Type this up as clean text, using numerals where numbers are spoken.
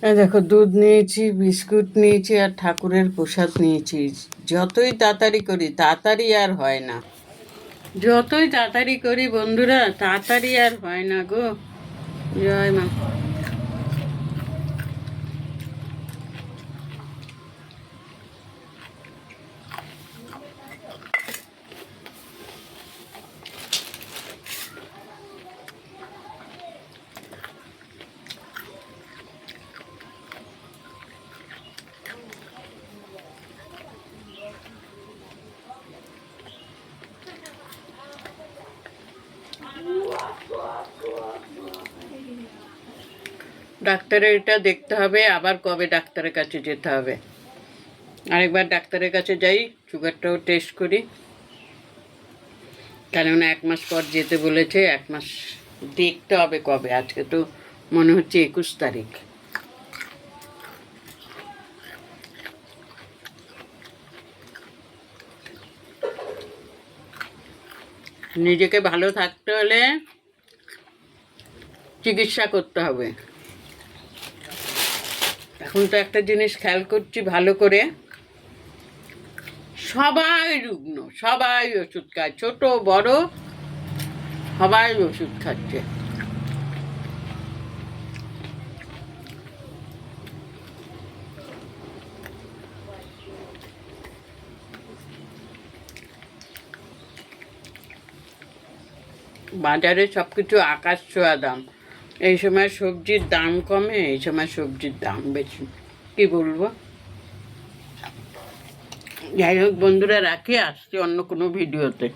এই দেখো, দুধ নিয়েছি, বিস্কুট নিয়েছি, আর ঠাকুরের প্রসাদ নিয়েছি। যতই তাড়াতাড়ি করি তাড়াতাড়ি আর হয় না। যতই তাড়াতাড়ি করি বন্ধুরা, তাড়াতাড়ি আর হয় না গো। জয় মা। ডাক্তারের এটা দেখতে হবে, আবার কবে ডাক্তারের কাছে যেতে হবে। আরেকবার ডাক্তারের কাছে যাই, সুগারটাও টেস্ট করি, কেননা 1 মাস পর যেতে বলেছে। 1 মাস দেখতে হবে কবে। আজকে তো মনে হচ্ছে 21 তারিখ। নিজেকে ভালো থাকতে হলে চিকিৎসা করতে হবে। এখন তো একটা জিনিস খেয়াল করছি ভালো করে, সবাই রুগ্ন, সবাই ওষুধ খায়, ছোট বড় সবাই ওষুধ খাচ্ছে। বাজারে সব কিছু আকাশ ছোঁয়া দাম। এই সময় সবজির দাম কমে, এই সময় সবজির দাম বেশি। কি বলবো? যাই হোক বন্ধুরা, রাখি, আসছি অন্য কোনো ভিডিওতে।